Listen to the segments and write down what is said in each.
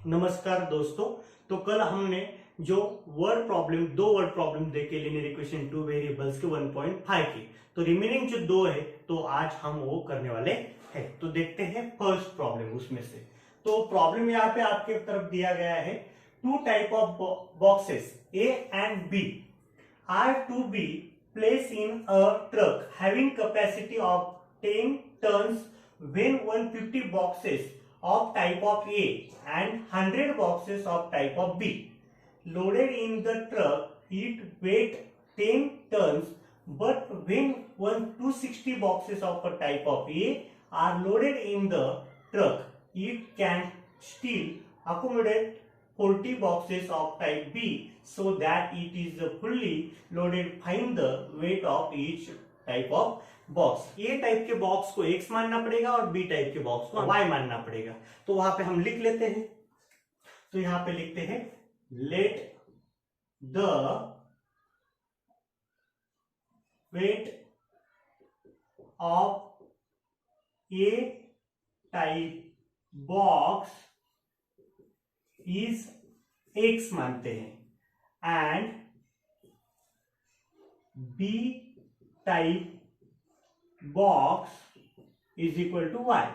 नमस्कार दोस्तों। तो कल हमने जो दो वर्ड प्रॉब्लम देखे लीनियर इक्वेशन टू वेरिएबल्स के 1.5 की, तो रिमेनिंग जो दो है तो आज हम वो करने वाले हैं। तो देखते हैं फर्स्ट प्रॉब्लम उसमें से। तो प्रॉब्लम यहाँ पे आपके तरफ दिया गया है, two type of boxes A and B are to be place in a truck having capacity of 10 tons when 150 boxes of type of A and 100 boxes of type of B loaded in the truck, it weight 10 tons, but when 260 boxes of a type of A are loaded in the truck, it can still accommodate 40 boxes of type B, so that it is fully loaded. Find the weight of each type of box. A type के box को x मानना पड़ेगा और B type के box को Y मानना पड़ेगा। तो वहां पे हम लिख लेते हैं। तो यहां पे लिखते हैं, let the weight of A type box is x मानते हैं and B type box is equal to y,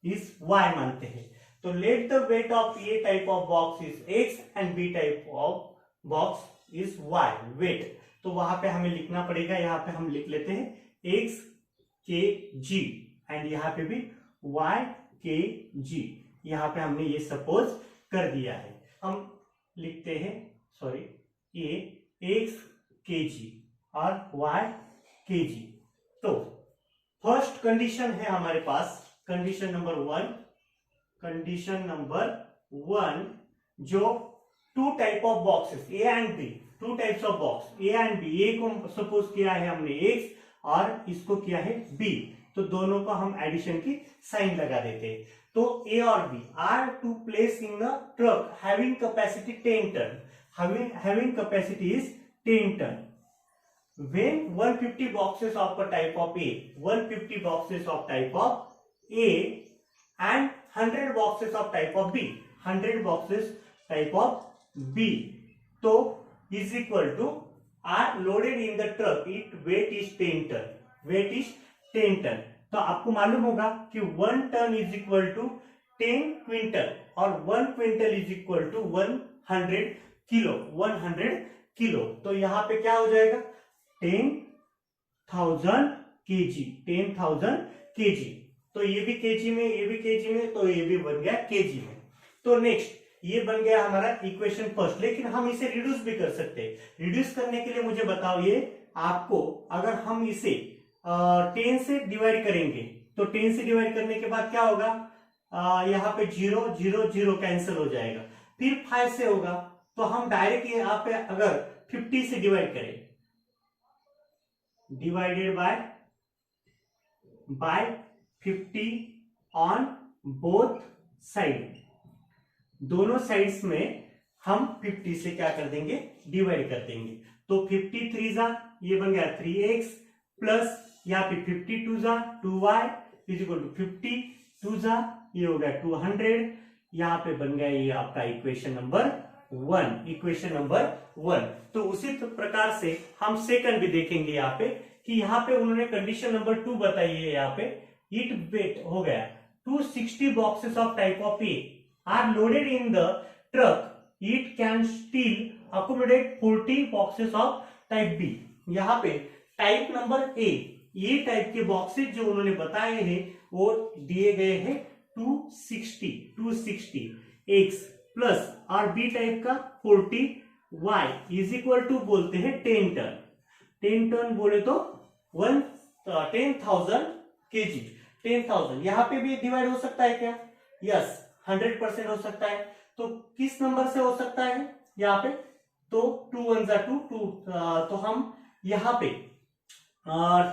इस वाई मानते हैं। तो let the weight of A type of box is x and B type of box is y, weight. तो वहां पे हमें लिखना पड़ेगा, यहां पे हम लिख लेते हैं एक्स के जी एंड यहां पे भी वाई के जी। यहां पे हमने ये सपोज कर दिया है। हम लिखते हैं ए एक्स के जी और वाई के जी। तो फर्स्ट कंडीशन है हमारे पास, कंडीशन नंबर वन, जो two type of boxes A and B, two types of box A and B, A को सपोज किया है हमने एक्स और इसको किया है बी, तो दोनों को हम एडिशन की साइन लगा देते हैं। तो ए और B are to place in a truck having capacity 10 ton, having capacity is 10 ton. When 150 boxes of a type of A, 150 boxes of type of A and 100 boxes of type of B, 100 boxes type of B, तो is equal to are loaded in the truck, it weight is 10 ton, weight is 10 ton। तो आपको मालूम होगा कि 1 ton is equal to 10 quintal और 1 quintal is equal to 100 kilo, 100 kilo. तो यहां पे क्या हो जाएगा, 10,000 केजी, 10,000 केजी। तो ये भी केजी में, ये भी केजी में, तो ये भी बन गया केजी में। तो नेक्स्ट ये बन गया हमारा इक्वेशन फर्स्ट। लेकिन हम इसे रिड्यूस भी कर सकते हैं। रिड्यूस करने के लिए मुझे बताओ, ये आपको अगर हम इसे 10 से डिवाइड करेंगे तो 10 से डिवाइड करने के बाद क्या होगा, यहाँ पे 0 0 0 कैंसिल हो जाएगा, फिर 5 से होगा। तो हम डायरेक्ट यहाँ पे अगर 50 से डिवाइड करें, divided by 50 on both side, दोनों साइड्स में हम 50 से क्या कर देंगे, डिवाइड कर देंगे। तो 50 3 जा, ये बन गया 3x प्लस यहाँ पे 50 2 जा 2y इज इक्वल टू 50 2 जा, ये हो गया 200। यहाँ पे बन गया ये आपका इक्वेशन नंबर 1, इक्वेशन नंबर 1। तो उसी प्रकार से हम सेकंड भी देखेंगे यहाँ पे कि यहाँ पे उन्होंने कंडीशन नंबर 2 बताई है। यहाँ पे इट वेट हो गया 260 boxes of type of A are loaded in the truck, it can still accommodate 40 boxes of type B. यहाँ पे टाइप नंबर ए टाइप के बॉक्सेस जो उन्होंने बताए हैं वो दिए गए हैं 260 एक्स प्लस और बी टाइप का 40 वाई इज इक्वल टू बोलते हैं 10 टन। 10 टन बोले तो 10,000 केजी, 10,000। यहां पे भी डिवाइड हो सकता है क्या, यस 100% हो सकता है। तो किस नंबर से हो सकता है यहाँ पे, तो 2 1 जा 2 2, तो हम यहाँ पे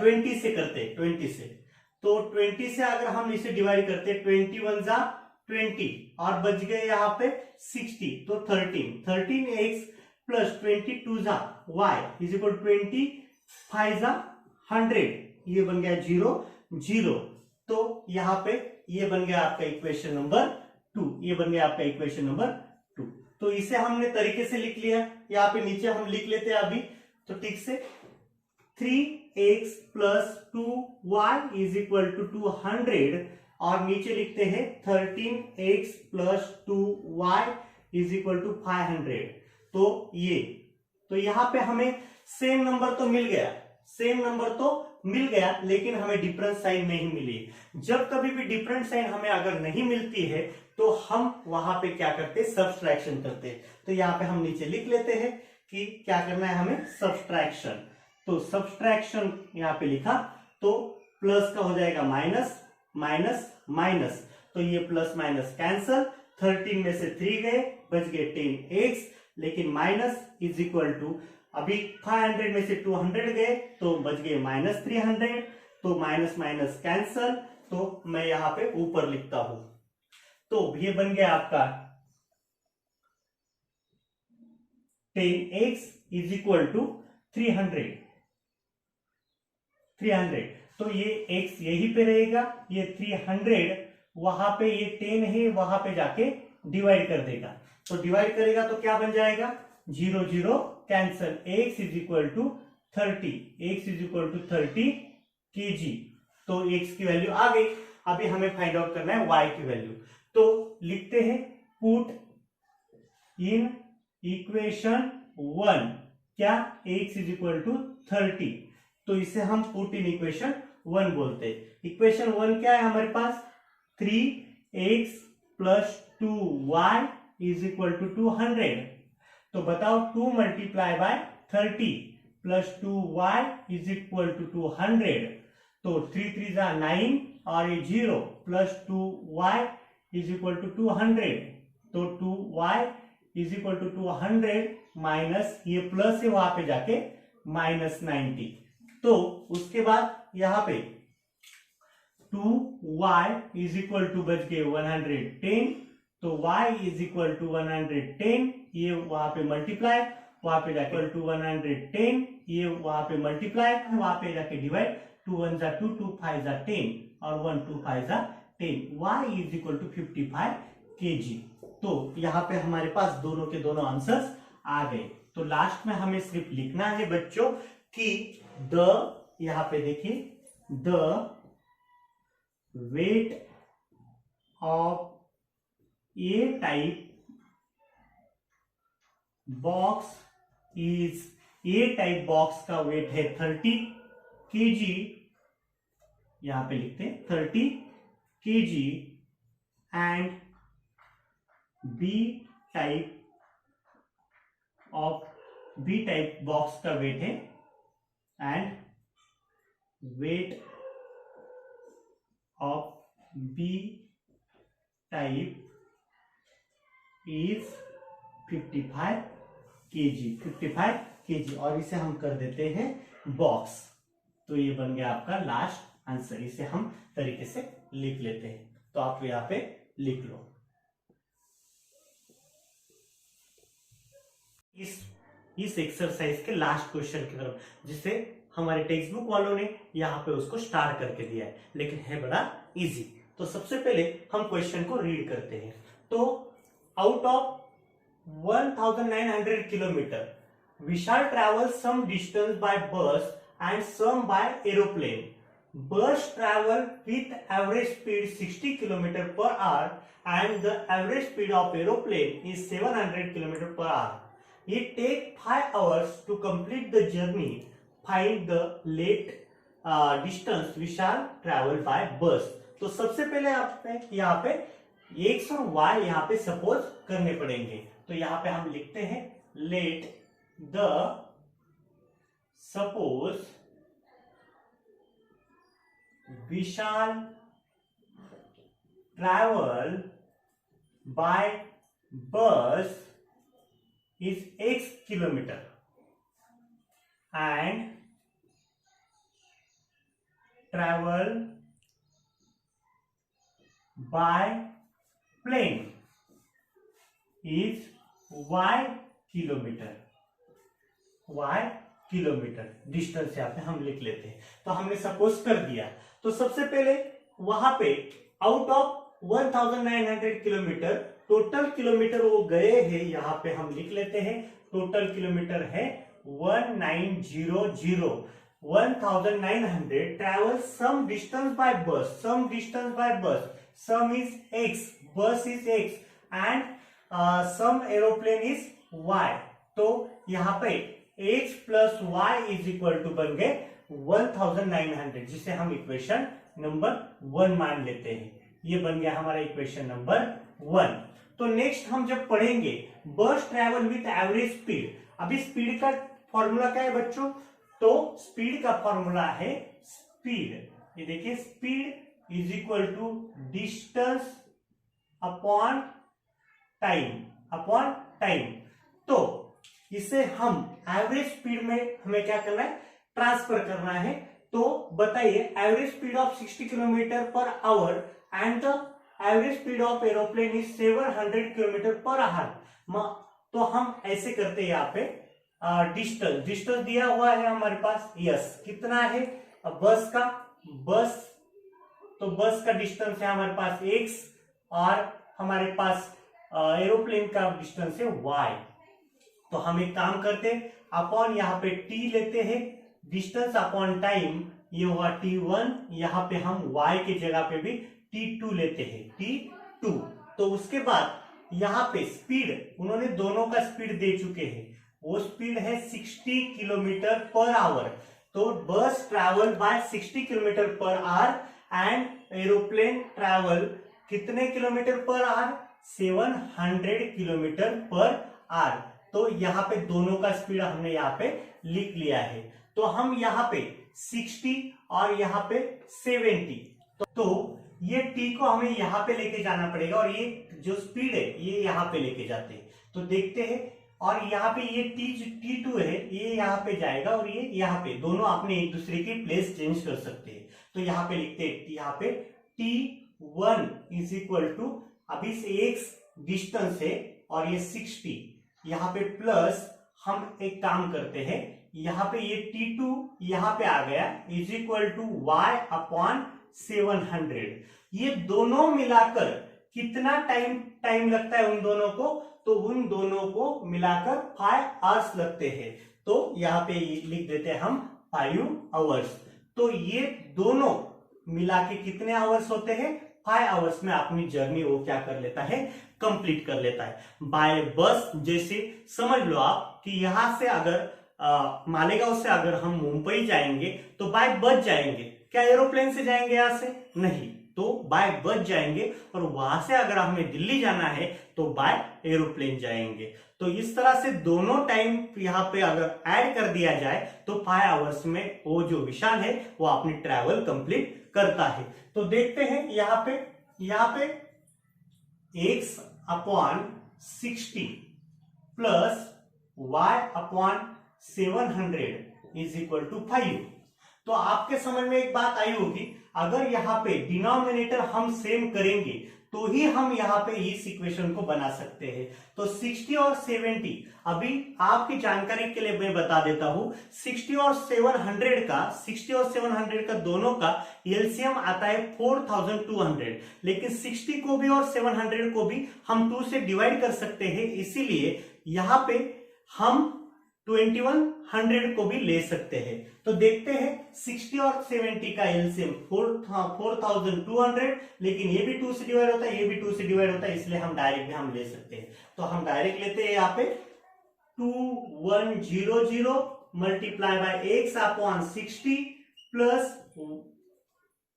20 से करते, 20 से। तो 20 से अगर हम इसे डिवाइड करते, 21 जा 20 और बच गए यहाँ पे 60, तो 13x प्लस 22 जा y इज इक्वल 25 जा 100, ये बन गया 0 0। तो यहाँ पे ये बन गया आपका इक्वेशन नंबर 2। ये बन गया आपका इक्वेशन नंबर 2। तो इसे हमने तरीके से लिख लिया, यहाँ पे नीचे हम लिख लेते हैं अभी तो ठीक से 3x plus 2y is equal to 200 और नीचे लिखते हैं 13x plus 2y is equal to 500। तो यहां पे हमें सेम नंबर तो मिल गया, लेकिन हमें डिफरेंस साइन नहीं मिली। जब कभी भी डिफरेंस साइन हमें अगर नहीं मिलती है तो हम वहां पे क्या करते हैं, सब्सट्रैक्शन करते हैं। तो यहाँ पे हम नीचे लिख लेते हैं कि क्या करना है हमें, सब्सट्रैक्शन। तो सब्सट्रैक्शन यहाँ पे लिखा तो प्लस का हो जाएगा माइनस, माइनस माइनस, तो ये प्लस माइनस कैंसल, 13 में से 3 गए, बच गए 10x, लेकिन माइनस इज इक्वल टू अभी 500 में से 200 गए तो बच गए माइनस 300, तो माइनस माइनस कैंसल, तो मैं यहां पे ऊपर लिखता हूं। तो ये बन गया आपका 10x इज इक्वल टू 300। तो ये x यहीं पे रहेगा, ये 300 वहां पे, ये 10 है वहां पे जाके डिवाइड कर देगा। तो डिवाइड करेगा तो क्या बन जाएगा, 0 0 cancel, x is equal to 30 kg। तो x की वैल्यू आ गई। अभी हमें फाइंड आउट करना है y की वैल्यू। तो लिखते हैं पुट इन इक्वेशन 1 क्या, x इज इक्वल टू 30। तो इसे हम पुट इन इक्वेशन 1 बोलते हैं। इक्वेशन 1 क्या है हमारे पास, 3x plus 2y is equal to 200। तो बताओ 2 multiply by 30 plus 2y is equal to 200। तो 3 3 जा 9 और ये 0 plus 2y is equal to 200। तो 2y is equal to 200 minus ये प्लस है वहां पे जाके माइनस 90। तो उसके बाद यहां पे 2y इज इक्वल टू बच गए 110। तो y इज इक्वल टू 110, ये वहां पे मल्टीप्लाई, वहां पे जाके टू 110, ये वहां पे मल्टीप्लाई, वहां पे जाके डिवाइड, 2 1 जा 2, 2 5 जा 10 और 1 2 5 जा 10। y is equal to 55 kg। तो यहाँ पे हमारे पास दोनों के दोनों आंसर्स आ गए। तो लास्ट में हमें सिर्फ लिखना है बच्चों कि द, यहाँ पे देखिए, the weight of A type box is, A type box का वेट है 30 kg, यहां पे लिखते हैं 30 kg, and B type box का वेट है, and weight of B type is 55 kg, और इसे हम कर देते हैं बॉक्स। तो ये बन गया आपका लास्ट आंसर। इसे हम तरीके से लिख लेते हैं। तो आप यहाँ पे लिख लो। इस एक्सरसाइज के लास्ट क्वेश्चन की तरफ, जिसे हमारे टेक्स्ट बुक वालों ने यहाँ पे उसको स्टार करके दिया है, लेकिन है बड़ा इजी। तो सबसे पहले हम क्वेश्चन को रीड करते हैं। तो out of 1900 kilometre Vishal travel some distance by bus and some by aeroplane. Bus travel with average speed 60 kilometre per hour and the average speed of aeroplane is 700 kilometre per hour. It take 5 hours to complete the journey. Find the late distance Vishal travel by bus। तो सबसे पहले आप यहाँ पे x और y यहाँ पे suppose करने पड़ेंगे। तो यहाँ पे हम लिखते हैं let the suppose Vishal travel by bus is x kilometer and travel by plane is y kilometer। Distance यहाँ पे हम लिख लेते हैं। तो हमने सपोज कर दिया। तो सबसे पहले वहां पे out of 1900 kilometre total kilometre वो गए हैं, यहाँ पे हम लिख लेते हैं टोटल किलोमीटर है 1900। 1900 travel some distance by bus, some distance by bus, some is x, bus is x and some aeroplane is y। तो यहाँ पे x plus y is equal to बन गए 1900, जिसे हम इक्वेशन नंबर 1 मान लेते हैं। ये बन गया हमारा इक्वेशन नंबर 1। तो नेक्स्ट हम जब पढ़ेंगे बस ट्रेवल विथ एवरेज स्पीड। अभी स्पीड का फॉर्मूला क्या है बच्चों? तो स्पीड का फॉर्मूला है स्पीड, ये देखिए speed is equal to distance upon time. तो इसे हम एवरेज स्पीड में हमें क्या करना है? ट्रांसफर करना है। तो बताइए average speed of 60 kilometre per hour and the average speed of aeroplane is 700 kilometre per hour. तो हम ऐसे करते हैं, यहाँ पे डिस्टेंस दिया हुआ है हमारे पास, यस कितना है बस का, तो बस का डिस्टेंस है हमारे पास x और हमारे पास एरोप्लेन का डिस्टेंस है y। तो हम एक काम करते हैं, अपॉन यहाँ पे t लेते हैं, डिस्टेंस अपॉन टाइम ये हुआ t1, यहाँ पे हम y के जगह पे भी t2 लेते हैं, t2। तो उसके बाद यहाँ पे स्पीड उन्होंने दोनों का स्पीड दे चुके हैं, वो स्पीड है 60 किलोमीटर पर आवर। तो bus travel by 60 kilometre per hour and aeroplane travel कितने kilometre per hour? 700 kilometre per hour. तो यहाँ पे दोनों का स्पीड हमने यहाँ पे लिख लिया है। तो हम यहाँ पे 60 और यहाँ पे 70, तो ये t को हमें यहाँ पे लेके जाना पड़ेगा और ये जो स्पीड है ये यहाँ पे लेके जाते हैं। तो देखते हैं, और यहाँ पे ये t2 है ये यहाँ पे जाएगा और ये यहाँ पे, दोनों अपने एक दूसरे की प्लेस चेंज कर सकते हैं। तो यहाँ पे लिखते हैं यहाँ पे t1 इज इक्वल टू, अभी से x डिस्टेंस है और ये 60, यहाँ पे प्लस हम एक काम करते हैं, यहाँ पे ये t2 यहाँ पे आ गया is equal to y upon 700। ये दोनों मिलाकर कितना टाइम लगता है उन दोनों को? तो उन दोनों को मिलाकर 5 आवर्स लगते हैं। तो यहाँ पे लिख देते हैं हम 5 आवर्स। तो ये दोनों मिला के कितने आवर्स होते हैं? 5 आवर्स में अपनी जर्नी वो क्या कर लेता है? कंप्लीट कर लेता है। बाय बस जैसे समझ लो आप कि यहां से अगर मालेगांव से अगर हम मुंबई जाएंगे तो बाय बस जाएंगे, क्या एरोप्लेन से जाएंगे यहां से? नहीं, तो बाय बस जाएंगे। और वहां से अगर हमें दिल्ली जाना है तो बाय एरोप्लेन जाएंगे। तो इस तरह से दोनों टाइम यहाँ पे अगर ऐड कर दिया जाए तो 5 आवर्स में वो जो विशाल है वो अपनी ट्रैवल कंप्लीट करता है। तो देखते हैं यहाँ पे x upon 60 plus y upon 700 is equal to 5। तो आपके समझ में एक बात आई होगी, अगर यहाँ पे डिनोमिनेटर हम सेम करेंगे तो ही हम यहाँ पे इस इक्वेशन को बना सकते हैं। तो 60 और 70, अभी आपकी जानकारी के लिए मैं बता देता हूं, 60 और 700 का दोनों का एलसीएम आता है 4200, लेकिन 60 को भी और 700 को भी हम 2 से डिवाइड कर सकते हैं, इसीलिए यहाँ पे हम 2100 को भी ले सकते हैं। तो देखते हैं 60 और 70 का एलसीएम 4200, लेकिन ये भी 2 से डिवाइड होता है, ये भी 2 से डिवाइड होता है, इसलिए हम डायरेक्ट भी हम ले सकते हैं। तो हम डायरेक्ट लेते हैं यहाँ पे 2100 multiply by x upon 60 plus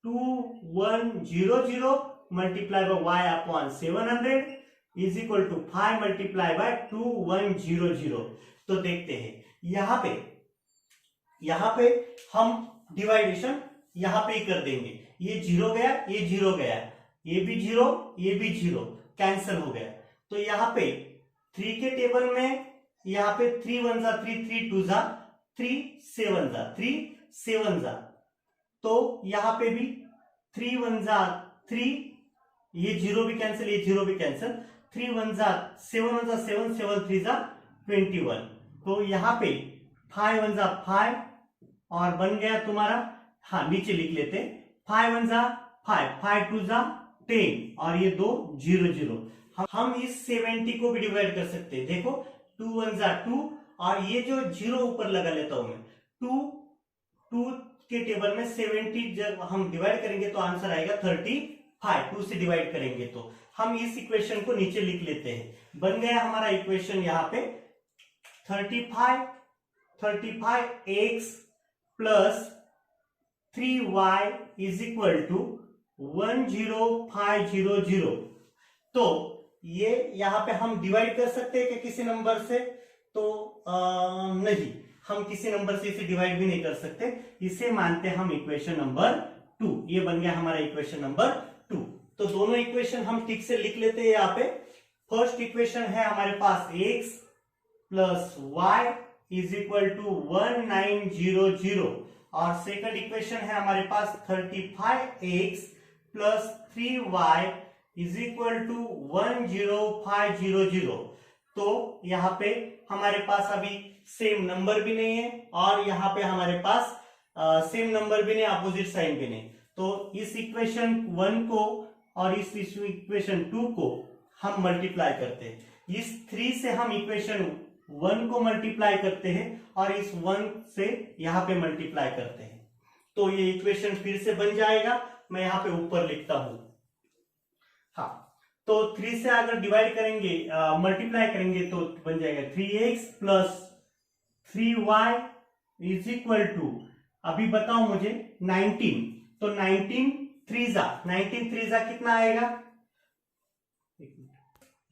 2100 multiply by y upon 700 is equal to 5 multiply by 2100। तो देखते हैं यहाँ पे हम डिवाइडेशन यहाँ पे ही कर देंगे, ये 0 गया, ये 0 गया, ये भी 0, ये भी 0, कैंसिल हो गया। तो यहाँ पे 3 के टेबल में यहाँ पे 3 1 जा 3, 3 2 जा 3, 7 जा 3, 7 जा, तो यहाँ पे भी 3 1 जा 3, ये 0 भी कैंसिल, ये 0 भी कैंसिल, 3 1 जा 7 1 जा 7, 7 3 जा 21। तो यहाँ पे 5 1 जा 5 और बन गया तुम्हारा, हाँ नीचे लिख लेते, 5 1 जा 5, 5 2 जा 10 और ये 2 0 0। हम इस 70 को भी डिवाइड कर सकते हैं। देखो 2 1 जा 2 और ये जो 0 ऊपर लगा लेता हूं मैं, 2 के टेबल में 70 जब हम डिवाइड करेंगे तो आंसर आएगा 35। 2 से डिवाइड करेंगे तो हम इस इक्वेशन को नीचे लिख लेते हैं। बन गया हमारा इक्वेशन यहाँ पे 35x plus 3y is equal to 10500। तो ये यहाँ पे हम डिवाइड कर सकते हैं कि किसी नंबर से? तो नहीं, हम किसी नंबर से इसे डिवाइड भी नहीं कर सकते। इसे मानते हैं हम इक्वेशन नंबर 2। ये बन गया हमारा इक्वेशन नंबर 2। तो दोनों इक्वेशन हम ठीक से लिख लेते हैं। यहाँ पे फर्स्ट इक्वेशन है हमारे पास x plus y is equal to 1900 और सेकंड इक्वेशन है हमारे पास 35x plus 3y is equal to 10500। तो यहाँ पे हमारे पास अभी सेम नंबर भी नहीं है और यहाँ पे हमारे पास सेम नंबर भी नहीं, अपोजिट साइन भी नहीं। तो इस इक्वेशन 1 को और इस इक्वेशन 2 को हम मल्टीप्लाई करते हैं। इस 3 से हम इक्वेशन 1 को मल्टीप्लाई करते हैं और इस 1 से यहाँ पे मल्टीप्लाई करते हैं। तो ये इक्वेशन फिर से बन जाएगा। मैं यहाँ पे ऊपर लिखता हूं। हाँ, तो 3 से अगर डिवाइड करेंगे, मल्टीप्लाई करेंगे तो बन जाएगा 3x plus 3y is equal to, अभी बताओ मुझे, 19। तो 19 3 कितना आएगा?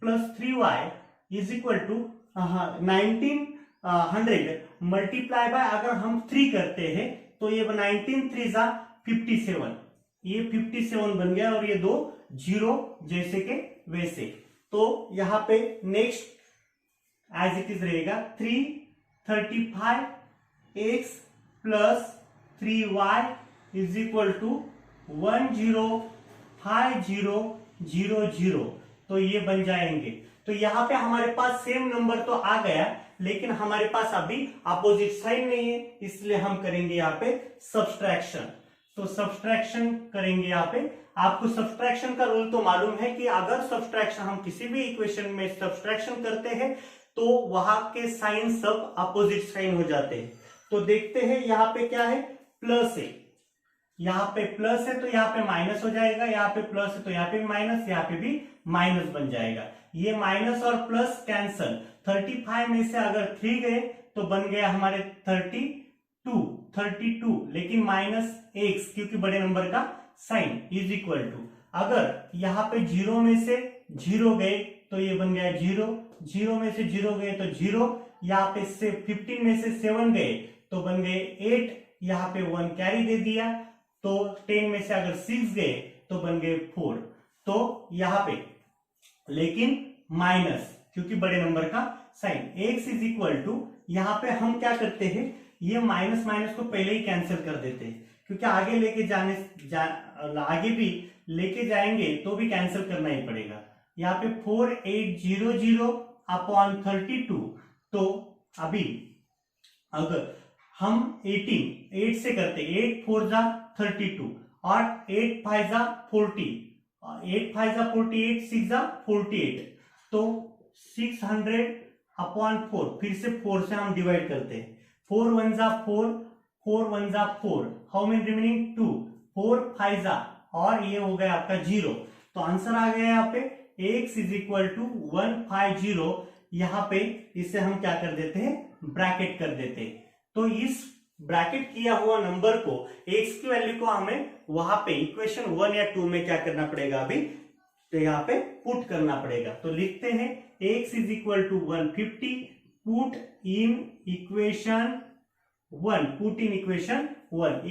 Plus 3y is equal to 1900 multiply by, अगर हम 3 करते हैं तो ये 19 3 57। ये 57 बन गया और ये 2 0 जैसे के वैसे। तो यहां पे नेक्स्ट एज इट इज रहेगा 35x plus 3y is equal to 10500। तो ये बन जाएंगे। तो यहां पे हमारे पास सेम नंबर तो आ गया, लेकिन हमारे पास अभी अपोजिट साइन नहीं है, इसलिए हम करेंगे यहाँ पे सब्सट्रैक्शन। तो सब्सट्रैक्शन करेंगे यहाँ पे। आपको सब्सट्रैक्शन का रूल तो मालूम है कि अगर सब्सट्रैक्शन, हम किसी भी इक्वेशन में सब्सट्रैक्शन करते हैं तो वहां के साइन सब अपोजिट साइन हो जाते हैं। तो देखते हैं यहाँ पे क्या है, प्लस है, यहाँ पे प्लस है तो यहाँ पे माइनस हो जाएगा, यहाँ पे प्लस है तो यहाँ पे भी माइनस, यहाँ पे भी माइनस बन जाएगा। ये माइनस और प्लस कैंसल। 35 में से अगर 3 गए तो बन गया हमारे 32, लेकिन माइनस x क्योंकि बड़े नंबर का साइन इज इक्वल टू, अगर यहाँ पे 0 में से 0 गए तो ये बन गया 0, 0 में से 0 गए तो 0, यहाँ पे से 15 में से 7 गए तो बन गए 8, यहाँ पे 1 कैरी दे दिया, तो 10 में से अगर 6 गए तो बन गए 4। तो यहाँ पे लेकिन माइनस क्योंकि बड़े नंबर का sign, x is equal to, यहाँ पे हम क्या करते हैं, ये माइनस माइनस को पहले ही कैंसिल कर देते हैं, क्योंकि आगे लेके आगे भी लेके जाएंगे तो भी कैंसिल करना ही पड़ेगा। यहाँ पे 4800 अपॉन 32। तो अभी अगर हम 8 से करते, 8 4 जा 32 और 8 5 जा 40, 8 5 जा 48, 6 जा 48, तो 600 अपॉन 4, फिर से 4 से हम डिवाइड करते हैं। 4 1 जा 4, 4 1 जा 4, हाउ मेनी रिमेनिंग 2, 4 5 जा, और ये हो गया आपका 0। तो आंसर आ गया यहाँ पे x इज इक्वल टू 150। यहाँ पे इसे हम क्या कर देते हैं, ब्रैकेट कर देते हैं। तो इस ब्रैकेट किया हुआ नंबर को, x की वैल्यू को हमें वहां पे इक्वेशन 1 या 2 में क्या करना पड़ेगा, अभी तो यहाँ पे पुट करना पड़ेगा। तो लिखते हैं x is equal to 150, put in equation 1, put in equation 1।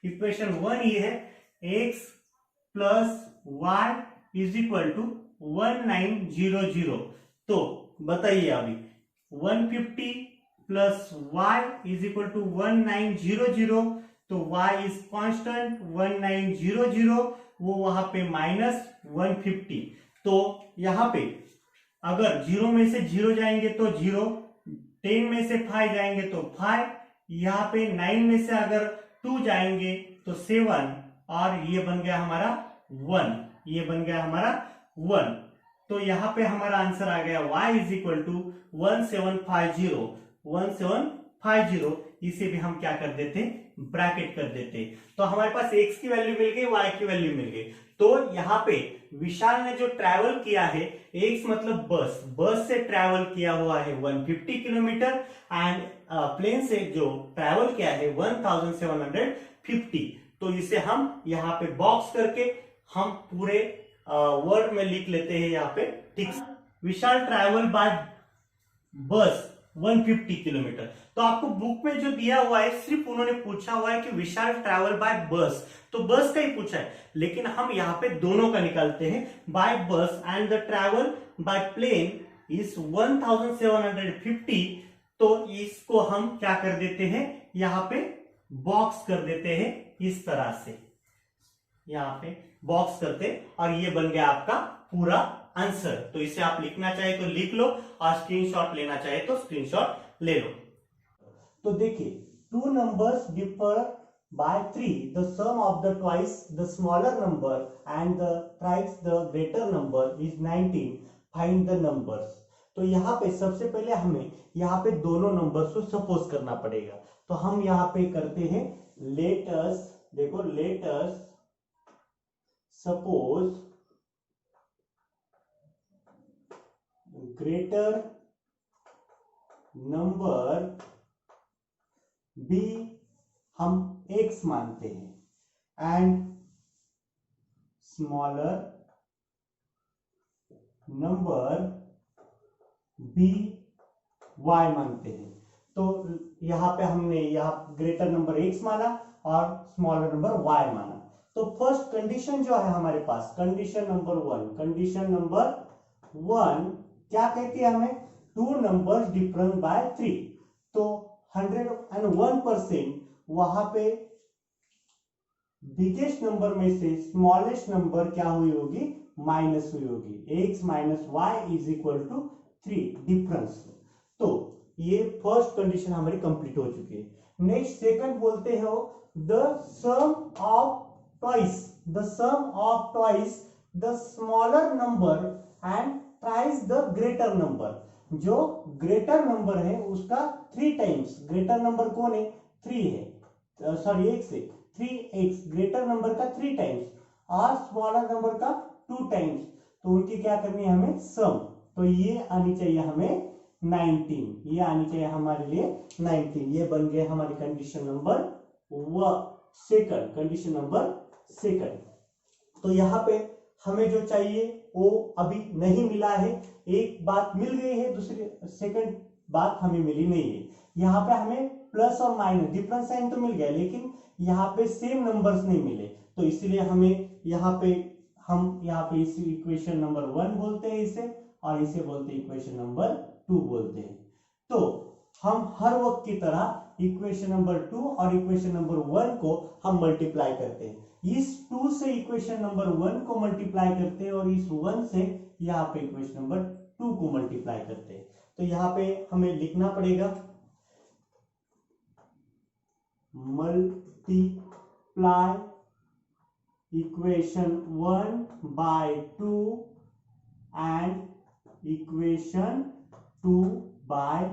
Equation 1 ये है, x plus y is equal to 1900। तो बताइए अभी 150 plus y is equal to 1900, तो y इज कांस्टेंट 1900, वो वहां पे माइनस 150। तो यहां पे अगर 0 में से 0 जाएंगे तो 0, 10 में से 5 जाएंगे तो 5, यहाँ पे 9 में से अगर 2 जाएंगे तो 7, और ये बन गया हमारा 1, ये बन गया हमारा 1। तो यहां पे हमारा आंसर आ गया y इज इक्वल टू 1750। इसे भी हम क्या कर देते, ब्रैकेट कर देते। तो हमारे पास x की वैल्यू मिल गई, y की वैल्यू मिल गई। तो यहाँ पे विशाल ने जो ट्रैवल किया है, x मतलब बस से ट्रैवल किया हुआ है 150 किलोमीटर, एंड प्लेन से जो ट्रैवल किया है 1750। तो इसे हम यहाँ पे बॉक्स करके हम पूरे वर्ड में लिख लेते हैं यहाँ पे, ठीक। विशाल ट्रैवल बाय बस 150 किलोमीटर। तो आपको बुक में जो दिया हुआ है, सिर्फ उन्होंने पूछा हुआ है कि विशाल ट्रैवल बाय बस, तो बस का ही पूछा है, लेकिन हम यहाँ पे दोनों का निकालते हैं। By bus and the travel by plane is 1750। तो इसको हम क्या कर देते हैं, यहाँ पे बॉक्स कर देते हैं इस तरह से, यहाँ पे बॉक्स करते, और ये बन गया आपका पूरा आंसर। तो इसे आप लिखना चाहे तो लिख लो, और स्क्रीनशॉट लेना चाहे तो स्क्रीनशॉट ले लो। तो देखिए, two numbers differ by 3, the sum of the twice the smaller number and the thrice the greater number is 19, find the numbers. तो यहाँ पे सबसे पहले हमें यहाँ पे दोनों नंबर्स को सपोज करना पड़ेगा। तो हम यहाँ पे करते हैं, लेट अस, देखो let us suppose greater number b हम x मानते हैं, and smaller number b y मानते हैं। तो यहां पे हमने यहाँ ग्रेटर नंबर x माना और स्मॉलर नंबर y माना। तो फर्स्ट कंडीशन जो है हमारे पास, कंडीशन नंबर 1 क्या कहती है हमें, टू नंबर्स डिफरेंट बाय 3। तो 101% वहां पे बिगेस्ट नंबर में से स्मॉलेस्ट नंबर क्या हुई होगी, माइनस हुई होगी। x minus y is equal to 3 difference. तो ये फर्स्ट कंडीशन हमारी कंप्लीट हो चुकी है। नेक्स्ट सेकंड बोलते हो, the sum of twice the smaller number and thrice the greater number. जो ग्रेटर नंबर है उसका 3 टाइम्स, ग्रेटर नंबर कौन है, 3 है, सॉरी x है, 3x ग्रेटर नंबर का 3 टाइम्स और स्मॉलर नंबर का 2 टाइम्स। तो उनकी क्या करनी है हमें, सम। तो ये आनी चाहिए हमें 19, ये आनी चाहिए हमारे लिए 19। ये बन गए हमारी condition number second, condition number second. तो यहाँ पे हमें जो चाहिए वो अभी नहीं मिला है, एक बात मिल गई है, दूसरी सेकंड बात हमें मिली नहीं है। यहाँ पे हमें प्लस और माइनस डिफरेंस साइन तो मिल गया, लेकिन यहाँ पे सेम नंबर्स नहीं मिले। तो इसलिए हमें यहाँ पे इस इक्वेशन नंबर 1 बोलते हैं इसे, और इसे बोलते हैं इक्वेशन नंबर 2 बोलते हैं। तो हम हर वक्त की तरह इक्वेशन नंबर 2 और इक्वेशन नंबर 1 को हम मल्टीप्लाई करते हैं। इस 2 से इक्वेशन नंबर 1 को मल्टीप्लाई करते हैं, और इस 1 से यहाँ पे इक्वेशन नंबर 2 को मल्टीप्लाई करते हैं। तो यहाँ पे हमें लिखना पड़ेगा, multiply equation 1 by 2 and equation 2 by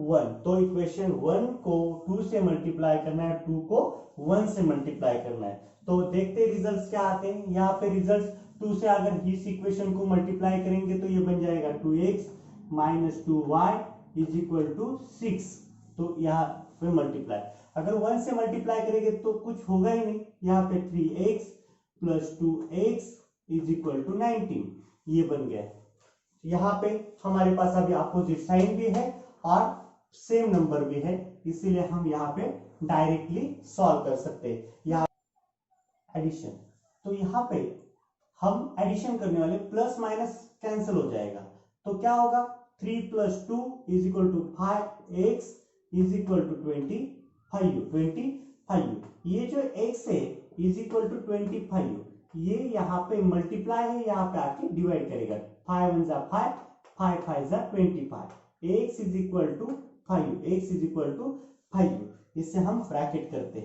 1। तो इक्वेशन 1 को 2 से मल्टीप्लाई करना है, 2 को 1 से मल्टीप्लाई करना है। तो देखते हैं रिजल्ट्स क्या आते हैं। यहाँ पे रिजल्ट्स 2 से अगर इस इक्वेशन को मल्टीप्लाई करेंगे तो ये बन जाएगा 2x minus 2y is equal to 6। तो यहाँ पे मल्टीप्लाई, अगर 1 से मल्टीप्लाई करेंगे तो कुछ होगा ही नहीं। यहाँ पे 3x plus 2x is equal to 19, ये बन गया। यहाँ पे हमारे पास अभी अपोजिट साइन भी है और सेम नंबर भी है, इसीलिए हम यहाँ पे डायरेक्टली सॉल्व कर सकते हैं। यहाँ एडिशन, तो यहाँ पे हम एडिशन करने वाले, प्लस माइनस कैंसिल हो जाएगा। तो क्या होगा, 3 plus 2 is equal to 5x is equal to 25। ये जो x है इज इक्वल टू 25, ये यहाँ पे मल्टीप्लाई है, यहाँ पे आके डिवाइड करेगा। 5 1 जा 5, 5 5 जा 25, x इज इक्वल टू 5। इससे हम ब्रैकेट करते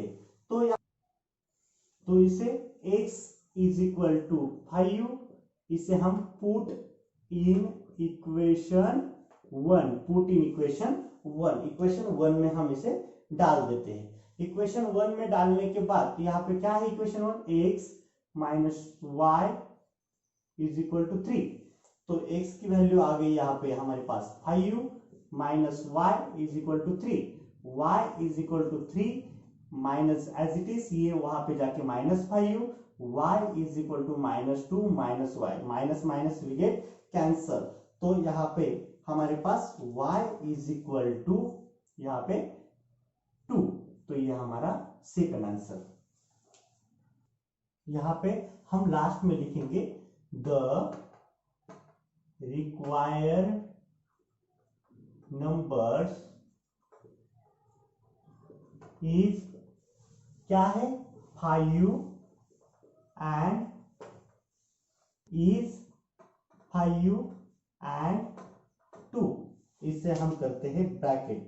हैं, तो तो इसे x इज इक्वल टू 5, इसे हम पुट इन इक्वेशन 1, इक्वेशन 1 में हम इसे डाल देते हैं। इक्वेशन 1 में डालने के बाद यहाँ पे क्या है, equation 1 x minus y is equal to 3, तो x की वैल्यू आ गई यहाँ पे हमारे पास 5 minus y is equal to 3, y is equal to 3 minus as it is ये वहां पे जाके -5, y is equal to -2 minus y, minus minus we get cancel, तो यहाँ पे हमारे पास y इज इक्वल टू यहाँ पे 2, तो ये हमारा सेकंड आंसर। यहाँ पे हम लास्ट में लिखेंगे द रिक्वायर्ड नंबर्स इज क्या है 5 एंड इज 5 एंड 2, इससे हम करते हैं ब्रैकेट,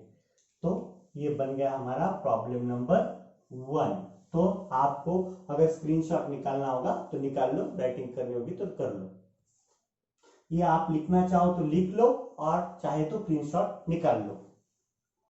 तो ये बन गया हमारा प्रॉब्लम नंबर 1। तो आपको अगर स्क्रीनशॉट निकालना होगा तो निकाल लो, राइटिंग करनी होगी तो कर लो, ये आप लिखना चाहो तो लिख लो और चाहे तो स्क्रीनशॉट निकाल लो।